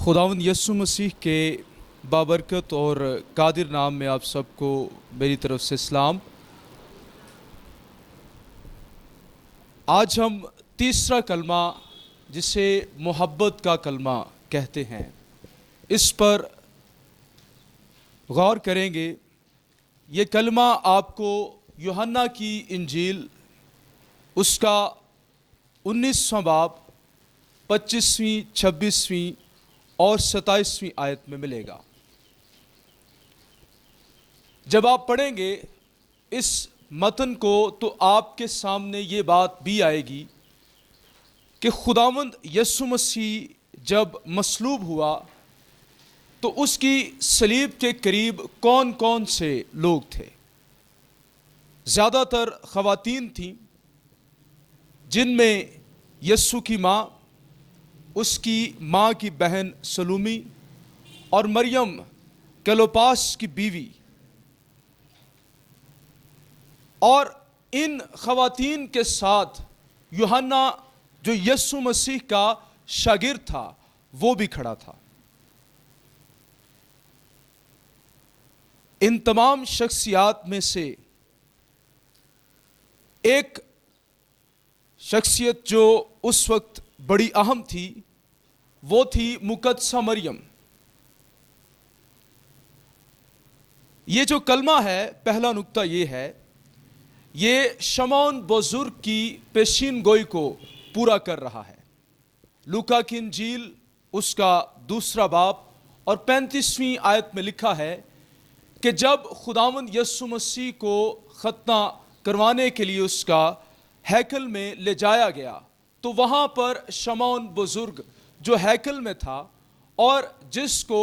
खुदावंद यीशु मसीह के बाबरकत और कादिर नाम में आप सबको मेरी तरफ से सलाम। आज हम तीसरा कलमा जिसे मोहब्बत का कलमा कहते हैं, इस पर गौर करेंगे। ये कलमा आपको यूहन्ना की इंजील उसका 19वां बाब 25वीं, 26वीं और 27वीं आयत में मिलेगा। जब आप पढ़ेंगे इस मतन को तो आपके सामने ये बात भी आएगी कि खुदावंद यीशु मसीह जब मसलूब हुआ तो उसकी सलीब के करीब कौन कौन से लोग थे। ज़्यादातर ख़वातीन थीं, जिनमें यीशु की माँ, उसकी माँ की बहन सलूमी और मरियम क्लोपास की बीवी। और इन ख़वातीन के साथ यूहन्ना जो यीशु मसीह का शागिर्द था वो भी खड़ा था। इन तमाम शख्सियात में से एक शख्सियत जो उस वक्त बड़ी अहम थी वो थी मुकद्दसा मरियम। ये जो कलमा है, पहला नुक्ता ये है, ये शमौन बुजुर्ग की पेशीन गोई को पूरा कर रहा है। लूका की इंजील उसका 2 बाब और 35वीं आयत में लिखा है कि जब खुदावंद यीशु मसीह को खतना करवाने के लिए उसका हैकल में ले जाया गया तो वहाँ पर शमौन बुजुर्ग जो हैकल में था और जिसको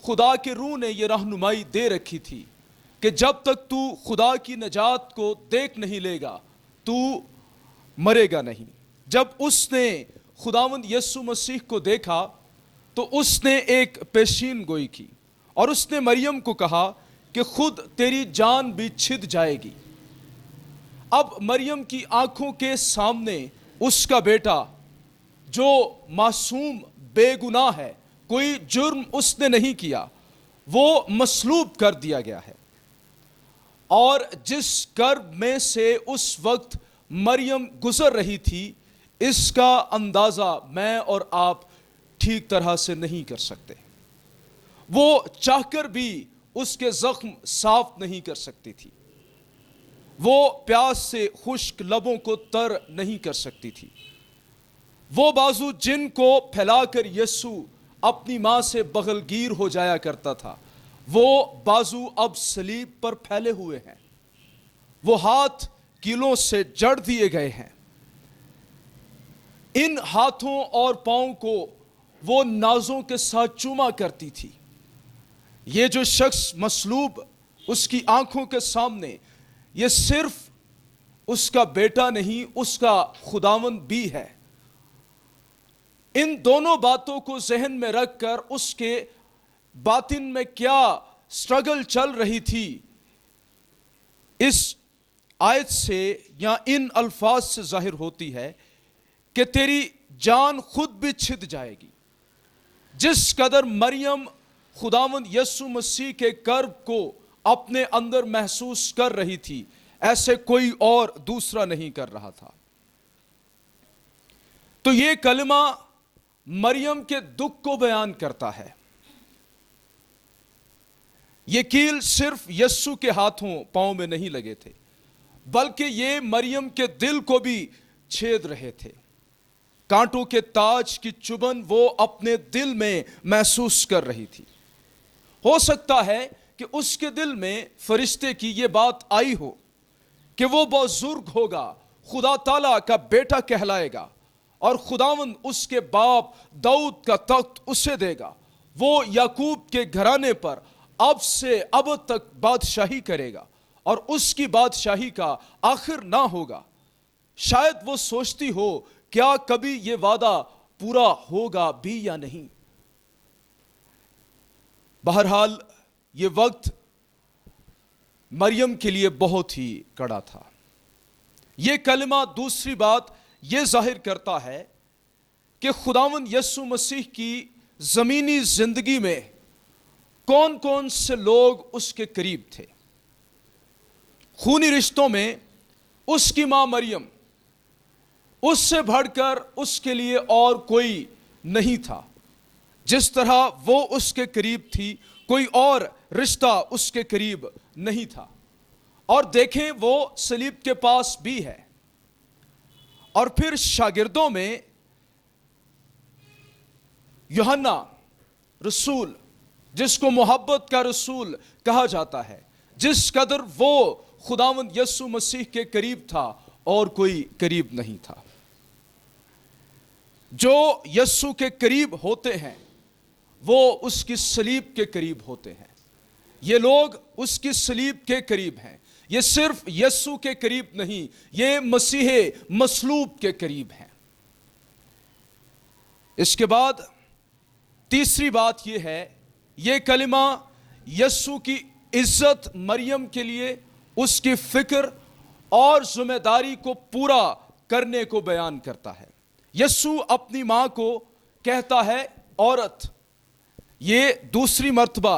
खुदा के रूह ने ये रहनुमाई दे रखी थी कि जब तक तू खुदा की नजात को देख नहीं लेगा तू मरेगा नहीं। जब उसने खुदावंद यीशु मसीह को देखा तो उसने एक पेशीन गोई की और उसने मरियम को कहा कि खुद तेरी जान भी छिद जाएगी। अब मरियम की आंखों के सामने उसका बेटा जो मासूम बेगुनाह है, कोई जुर्म उसने नहीं किया, वो मसलूब कर दिया गया है। और जिस कर्ब में से उस वक्त मरियम गुजर रही थी, इसका अंदाज़ा मैं और आप ठीक तरह से नहीं कर सकते। वो चाहकर भी उसके जख्म साफ नहीं कर सकती थी, वो प्यास से खुश्क लबों को तर नहीं कर सकती थी। वो बाजू जिनको फैलाकर यीशु अपनी माँ से बगलगीर हो जाया करता था, वो बाजू अब सलीब पर फैले हुए हैं। वो हाथ कीलों से जड़ दिए गए हैं। इन हाथों और पांवों को वो नाजों के साथ चूमा करती थी। ये जो शख्स मसलूब उसकी आंखों के सामने, ये सिर्फ उसका बेटा नहीं, उसका खुदावंद भी है। इन दोनों बातों को जहन में रखकर उसके बातिन में क्या स्ट्रगल चल रही थी, इस आयत से या इन अल्फाज से जाहिर होती है कि तेरी जान खुद भी छिद जाएगी। जिस कदर मरियम खुदावंद यीशु मसीह के कर्ब को अपने अंदर महसूस कर रही थी, ऐसे कोई और दूसरा नहीं कर रहा था। तो ये कलमा मरियम के दुख को बयान करता है। ये कील सिर्फ यीशु के हाथों पांव में नहीं लगे थे, बल्कि ये मरियम के दिल को भी छेद रहे थे। कांटों के ताज की चुभन वो अपने दिल में महसूस कर रही थी। हो सकता है कि उसके दिल में फरिश्ते की ये बात आई हो कि वो बुजुर्ग होगा, खुदा ताला का बेटा कहलाएगा और खुदावंद उसके बाप दाऊद का तख्त उसे देगा। वो याकूब के घराने पर अब से अब तक बादशाही करेगा और उसकी बादशाही का आखिर ना होगा। शायद वो सोचती हो क्या कभी ये वादा पूरा होगा भी या नहीं। बहरहाल ये वक्त मरियम के लिए बहुत ही कड़ा था। ये कलमा दूसरी बात ये जाहिर करता है कि खुदावंद यीशु मसीह की ज़मीनी ज़िंदगी में कौन कौन से लोग उसके करीब थे। खूनी रिश्तों में उसकी माँ मरियम, उससे बढ़कर उसके लिए और कोई नहीं था। जिस तरह वो उसके करीब थी, कोई और रिश्ता उसके करीब नहीं था। और देखें, वो सलीब के पास भी है। और फिर शागिर्दों में यूहन्ना रसूल, जिसको मोहब्बत का रसूल कहा जाता है, जिस कदर वो खुदावंद यीशु मसीह के करीब था और कोई करीब नहीं था। जो यीशु के करीब होते हैं वो उसकी सलीब के करीब होते हैं। ये लोग उसकी सलीब के करीब हैं। ये सिर्फ यीशु के करीब नहीं, ये मसीह मसलूब के करीब हैं। इसके बाद तीसरी बात यह है, ये कलिमा यीशु की इज्जत मरियम के लिए उसकी फिक्र और जिम्मेदारी को पूरा करने को बयान करता है। यीशु अपनी मां को कहता है औरत। ये दूसरी मर्तबा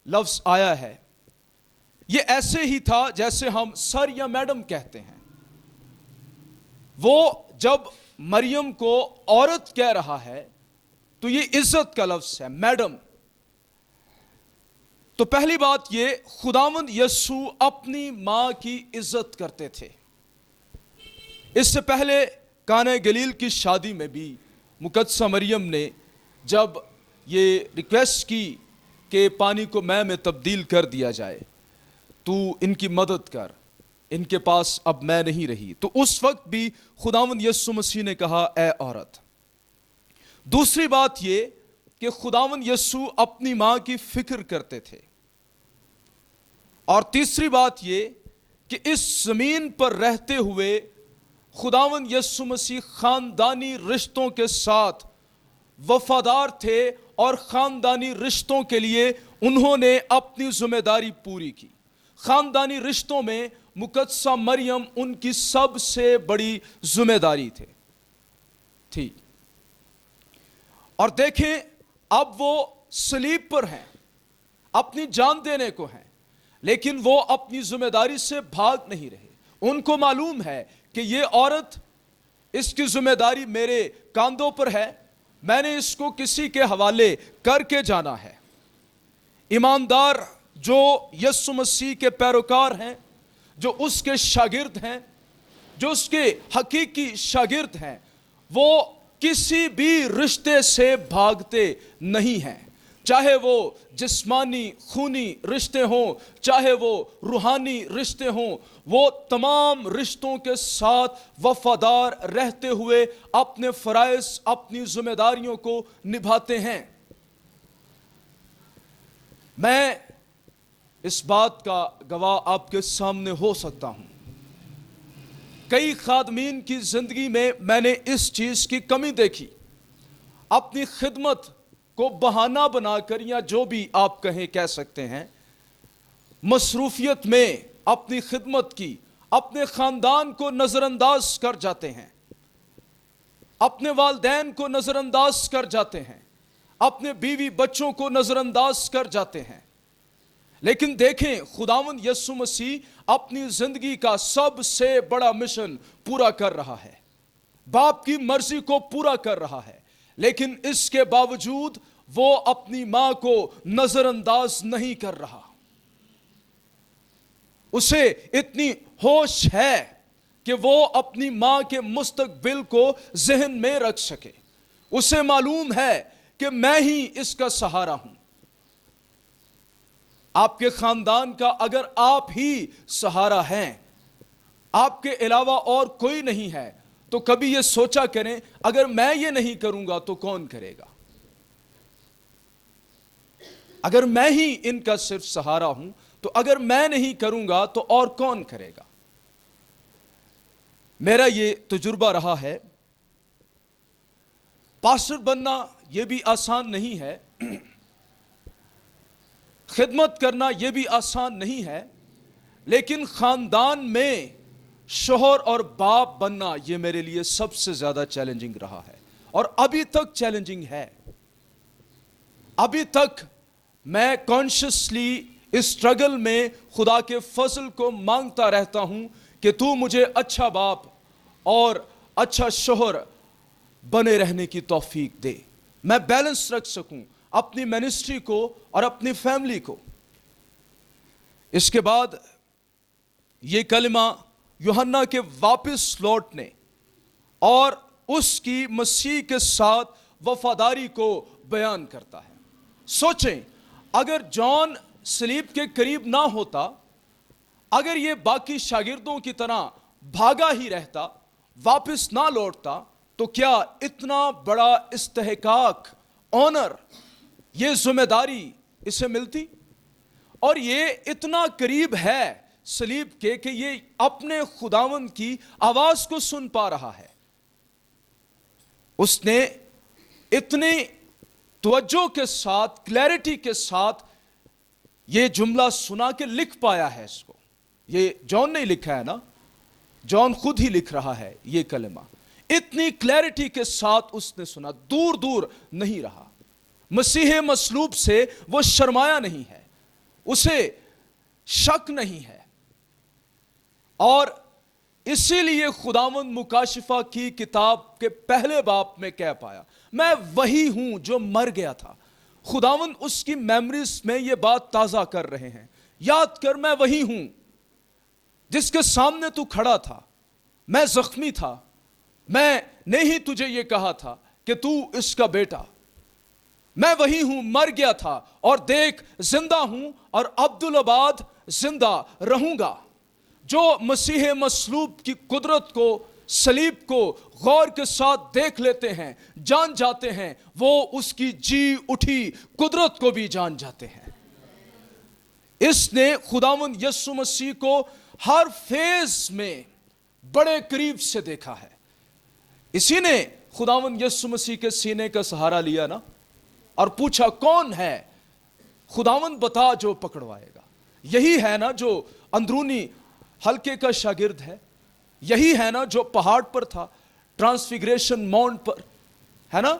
लफ्ज आया है। ये ऐसे ही था जैसे हम सर या मैडम कहते हैं। वो जब मरियम को औरत कह रहा है तो ये इज्जत का लफ्ज है, मैडम। तो पहली बात ये, खुदावंद यीशु अपनी मां की इज्जत करते थे। इससे पहले काना गलील की शादी में भी मुकद्दसा मरियम ने जब ये रिक्वेस्ट की कि पानी को मैं में तब्दील कर दिया जाए, तू इनकी मदद कर, इनके पास अब मैं नहीं रही, तो उस वक्त भी खुदावंद यीशु मसीह ने कहा, ए औरत। दूसरी बात ये कि खुदावंद यीशु अपनी मां की फिक्र करते थे। और तीसरी बात ये कि इस जमीन पर रहते हुए खुदावंद यीशु मसीह खानदानी रिश्तों के साथ वफादार थे और खानदानी रिश्तों के लिए उन्होंने अपनी जिम्मेदारी पूरी की। खानदानी रिश्तों में मुकद्दसा मरियम उनकी सबसे बड़ी जिम्मेदारी थी। और देखें, अब वो सलीब पर हैं, अपनी जान देने को हैं, लेकिन वो अपनी जिम्मेदारी से भाग नहीं रहे। उनको मालूम है कि ये औरत, इसकी जिम्मेदारी मेरे कांधों पर है, मैंने इसको किसी के हवाले करके जाना है। ईमानदार जो यीशु मसीह के पैरोकार हैं, जो उसके शागिर्द हैं, जो उसके हकीकी शागिर्द हैं, वो किसी भी रिश्ते से भागते नहीं हैं। चाहे वो जिस्मानी खूनी रिश्ते हों, चाहे वो रूहानी रिश्ते हों, वो तमाम रिश्तों के साथ वफादार रहते हुए अपने फराइज, अपनी जिम्मेदारियों को निभाते हैं। मैं इस बात का गवाह आपके सामने हो सकता हूं। कई खादमीन की जिंदगी में मैंने इस चीज की कमी देखी। अपनी खिदमत को बहाना बनाकर, या जो भी आप कह सकते हैं, मसरूफियत में अपनी खिदमत की, अपने खानदान को नजरअंदाज कर जाते हैं, अपने वालिदैन को नजरअंदाज कर जाते हैं, अपने बीवी बच्चों को नजरअंदाज कर जाते हैं। लेकिन देखें, खुदावंद यीशु मसीह अपनी जिंदगी का सबसे बड़ा मिशन पूरा कर रहा है, बाप की मर्जी को पूरा कर रहा है, लेकिन इसके बावजूद वो अपनी मां को नजरअंदाज नहीं कर रहा। उसे इतनी होश है कि वो अपनी मां के मुस्तकबिल को जहन में रख सके। उसे मालूम है कि मैं ही इसका सहारा हूं। आपके खानदान का अगर आप ही सहारा हैं, आपके अलावा और कोई नहीं है, तो कभी ये सोचा करें, अगर मैं ये नहीं करूंगा तो कौन करेगा? अगर मैं ही इनका सिर्फ सहारा हूं, तो अगर मैं नहीं करूंगा तो और कौन करेगा? मेरा ये तजुर्बा रहा है। पास्टर बनना यह भी आसान नहीं है, खिदमत करना यह भी आसान नहीं है, लेकिन खानदान में शोहर और बाप बनना यह मेरे लिए सबसे ज्यादा चैलेंजिंग रहा है और अभी तक चैलेंजिंग है। ابھی تک میں کانشیسلی اس اسٹرگل میں خدا کے فضل کو مانگتا رہتا ہوں کہ تو مجھے اچھا باپ اور اچھا شوہر بنے رہنے کی توفیق دے، میں بیلنس رکھ سکوں اپنی منسٹری کو اور اپنی فیملی کو۔ اس کے بعد یہ کلمہ یوحنا کے واپس لوٹنے اور اس کی مسیح کے ساتھ وفاداری کو بیان کرتا ہے۔ سوچیں، اگر جان صلیب کے قریب نہ ہوتا، اگر یہ باقی شاگردوں کی طرح بھاگا ہی رہتا، واپس نہ لوٹتا، تو کیا اتنا بڑا استحقاق، آنر، یہ ذمہ داری اسے ملتی؟ اور یہ اتنا قریب ہے صلیب کے کہ یہ اپنے خداوند کی آواز کو سن پا رہا ہے۔ اس نے اتنی توجہ کے ساتھ، کلیئرٹی کے ساتھ یہ جملہ سنا کہ لکھ پایا ہے اس کو۔ یہ جان نے لکھا ہے نا، جان خود ہی لکھ رہا ہے یہ کلمہ۔ اتنی کلیئرٹی کے ساتھ اس نے سنا، دور دور نہیں رہا۔ مسیح مصلوب سے وہ شرمایا نہیں ہے، اسے شک نہیں ہے، اور اسی لیے خداوند مکاشفہ کی کتاب کے پہلے باب میں کہہ پایا، میں وہی ہوں جو مر گیا تھا۔ خداوند اس کی میموریز میں یہ بات تازہ کر رہے ہیں، یاد کر میں وہی ہوں جس کے سامنے تو کھڑا تھا، میں زخمی تھا، میں نے ہی تجھے یہ کہا تھا کہ تو اس کا بیٹا، میں وہی ہوں، مر گیا تھا اور دیکھ زندہ ہوں اور عبدالآباد زندہ رہوں گا۔ جو مسیح مصلوب کی قدرت کو، صلیب کو غور کے ساتھ دیکھ لیتے ہیں، جان جاتے ہیں، وہ اس کی جی اٹھی قدرت کو بھی جان جاتے ہیں۔ اس نے خداوند یسوع مسیح کو ہر فیز میں بڑے قریب سے دیکھا ہے۔ اسی نے خداوند یسوع مسیح کے سینے کا سہارا لیا نا، اور پوچھا کون ہے خداوند بتا جو پکڑوائے گا۔ یہی ہے نا جو اندرونی حلقے کا شاگرد ہے، یہی ہے نا جو پہاڑ پر تھا، ٹرانسفیگریشن ماؤنٹ پر، ہے نا،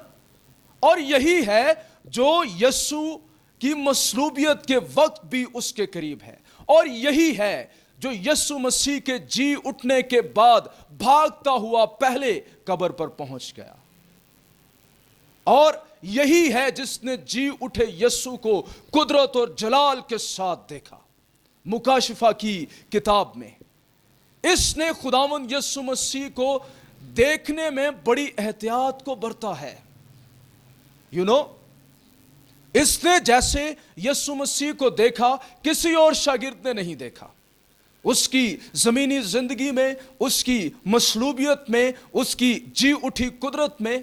اور یہی ہے جو یسوع کی مصلوبیت کے وقت بھی اس کے قریب ہے، اور یہی ہے جو یسوع مسیح کے جی اٹھنے کے بعد بھاگتا ہوا پہلے قبر پر پہنچ گیا، اور یہی ہے جس نے جی اٹھے یسوع کو قدرت اور جلال کے ساتھ دیکھا مکاشفہ کی کتاب میں۔ اس نے خداوند یسوع مسیح کو دیکھنے میں بڑی احتیاط کو برتا ہے۔ اس نے جیسے یسوع مسیح کو دیکھا کسی اور شاگرد نے نہیں دیکھا۔ اس کی زمینی زندگی میں، اس کی مصلوبیت میں، اس کی جی اٹھی قدرت میں،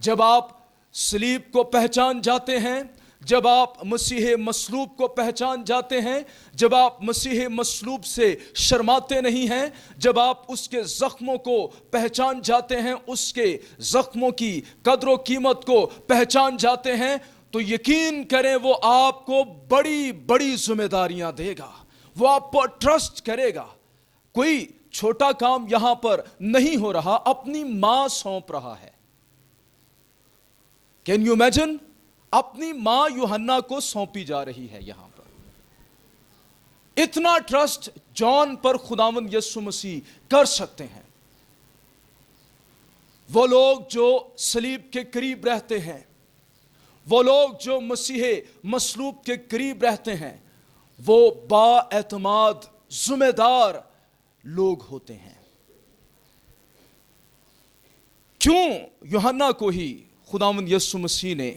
جب آپ صلیب کو پہچان جاتے ہیں، جب آپ مسیح مصلوب کو پہچان جاتے ہیں، جب آپ مسیح مصلوب سے شرماتے نہیں ہیں، جب آپ اس کے زخموں کو پہچان جاتے ہیں، اس کے زخموں کی قدر و قیمت کو پہچان جاتے ہیں، تو یقین کریں وہ آپ کو بڑی بڑی ذمہ داریاں دے گا، وہ آپ پر ٹرسٹ کرے گا۔ کوئی چھوٹا کام یہاں پر نہیں ہو رہا، اپنی ماں سونپ رہا ہے۔ Can you imagine? اپنی ماں یوحنا کو سونپی جا رہی ہے یہاں پر۔ اتنا ٹرسٹ جان پر خداوند یسوع مسیح کر سکتے ہیں۔ وہ لوگ جو صلیب کے قریب رہتے ہیں، وہ لوگ جو مسیح مصلوب کے قریب رہتے ہیں، وہ با اعتماد ذمہ دار لوگ ہوتے ہیں۔ کیوں یوحنا کو ہی خداوند یسوع مسیح نے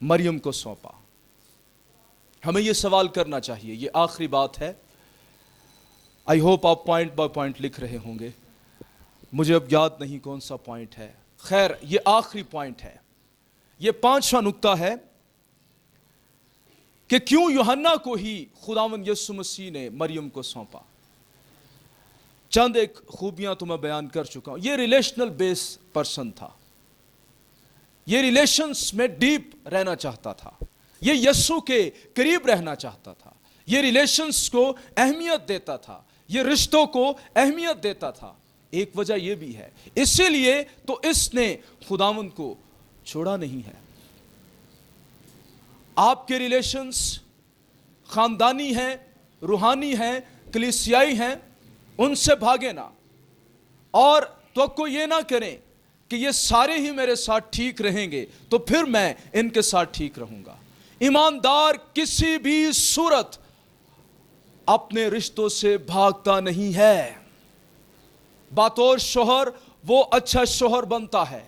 مریم کو سونپا؟ ہمیں یہ سوال کرنا چاہیے۔ یہ آخری بات ہے، آئی ہوپ آپ پوائنٹ بائی پوائنٹ لکھ رہے ہوں گے، مجھے اب یاد نہیں کون سا پوائنٹ ہے، خیر یہ آخری پوائنٹ ہے۔ یہ 5واں نقطہ ہے کہ کیوں یوحنا کو ہی خداوند یسوع مسیح نے مریم کو سونپا۔ چند ایک خوبیاں تو میں بیان کر چکا ہوں۔ یہ ریلیشنل بیس پرسن تھا، یہ ریلیشنز میں ڈیپ رہنا چاہتا تھا، یہ یسوع کے قریب رہنا چاہتا تھا، یہ ریلیشنز کو اہمیت دیتا تھا، یہ رشتوں کو اہمیت دیتا تھا۔ ایک وجہ یہ بھی ہے، اسی لیے تو اس نے خداوند کو چھوڑا نہیں ہے۔ آپ کے ریلیشنز خاندانی ہیں, روحانی ہیں, کلیسیائی ہیں, ان سے بھاگے نہ, اور توقع یہ نہ کریں کہ یہ سارے ہی میرے ساتھ ٹھیک رہیں گے تو پھر میں ان کے ساتھ ٹھیک رہوں گا. ایماندار کسی بھی صورت اپنے رشتوں سے بھاگتا نہیں ہے. بطور شوہر وہ اچھا شوہر بنتا ہے,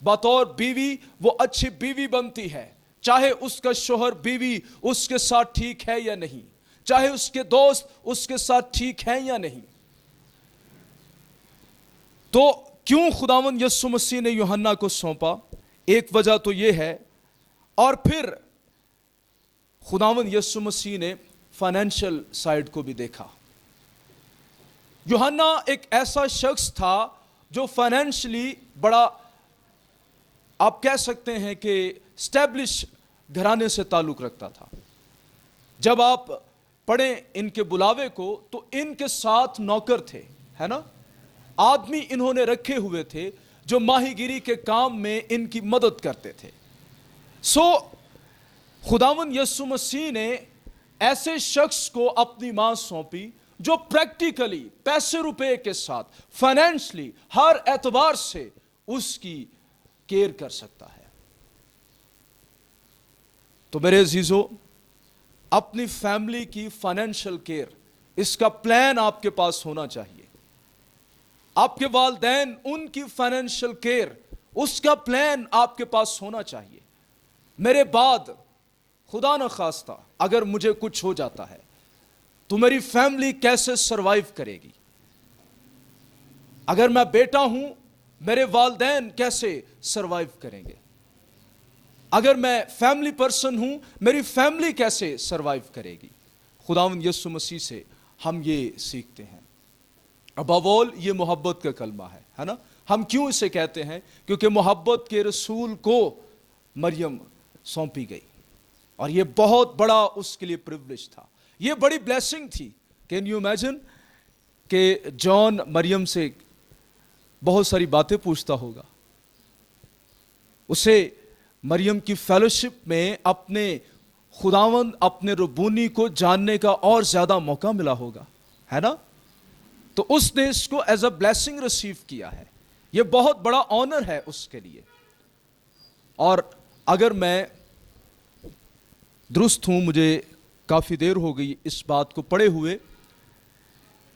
بطور بیوی وہ اچھی بیوی بنتی ہے, چاہے اس کا شوہر بیوی اس کے ساتھ ٹھیک ہے یا نہیں, چاہے اس کے دوست اس کے ساتھ ٹھیک ہیں یا نہیں. تو کیوں خداوند یسوع مسیح نے یوحنا کو سونپا؟ ایک وجہ تو یہ ہے, اور پھر خداوند یسوع مسیح نے فائنینشل سائیڈ کو بھی دیکھا. یوحنا ایک ایسا شخص تھا جو فائنینشلی بڑا, آپ کہہ سکتے ہیں کہ اسٹیبلش گھرانے سے تعلق رکھتا تھا. جب آپ پڑھیں ان کے بلاوے کو تو ان کے ساتھ نوکر تھے, ہے نا, آدمی انہوں نے رکھے ہوئے تھے جو ماہی گیری کے کام میں ان کی مدد کرتے تھے. خداوند یسوع مسیح نے ایسے شخص کو اپنی ماں سونپی جو پریکٹیکلی پیسے روپے کے ساتھ فائنینشلی ہر اعتبار سے اس کی کیئر کر سکتا ہے. تو میرے عزیزو, اپنی فیملی کی فائنینشل کیئر, اس کا پلان آپ کے پاس ہونا چاہیے. آپ کے والدین, ان کی فائنینشل کیئر, اس کا پلان آپ کے پاس ہونا چاہیے. میرے بعد خدا نہ خواستہ اگر مجھے کچھ ہو جاتا ہے تو میری فیملی کیسے سروائیو کرے گی؟ اگر میں بیٹا ہوں, میرے والدین کیسے سروائیو کریں گے؟ اگر میں فیملی پرسن ہوں, میری فیملی کیسے سروائیو کرے گی؟ خداوند یسوع مسیح سے ہم یہ سیکھتے ہیں. ابو اول یہ محبت کا کلمہ ہے نا. ہم کیوں اسے کہتے ہیں؟ کیونکہ محبت کے رسول کو مریم سونپی گئی, اور یہ بہت بڑا اس کے لیے پریولیج تھا, یہ بڑی بلیسنگ تھی. کین یو امیجن کہ جان مریم سے بہت ساری باتیں پوچھتا ہوگا, اسے مریم کی فیلوشپ میں اپنے خداوند, اپنے ربونی کو جاننے کا اور زیادہ موقع ملا ہوگا, ہے نا. تو اس نے اس کو ایز اے بلیسنگ ریسیو کیا ہے. یہ بہت بڑا آنر ہے اس کے لیے. اور اگر میں درست ہوں, مجھے کافی دیر ہو گئی اس بات کو پڑھے ہوئے,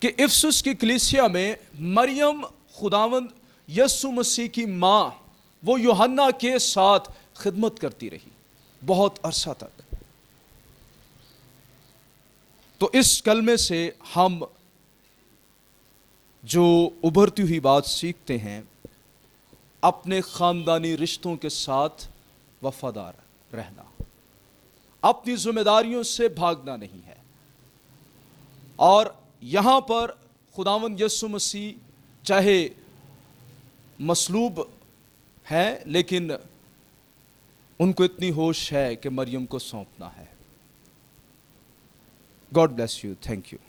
کہ افسس کی کلیسیا میں مریم خداوند یسوع مسیح کی ماں, وہ یوحنا کے ساتھ خدمت کرتی رہی بہت عرصہ تک. تو اس کلمے سے ہم جو ابھرتی ہوئی بات سیکھتے ہیں, اپنے خاندانی رشتوں کے ساتھ وفادار رہنا, اپنی ذمہ داریوں سے بھاگنا نہیں ہے. اور یہاں پر خداوند یسوع مسیح چاہے مصلوب ہیں, لیکن ان کو اتنی ہوش ہے کہ مریم کو سونپنا ہے. God bless you. Thank you.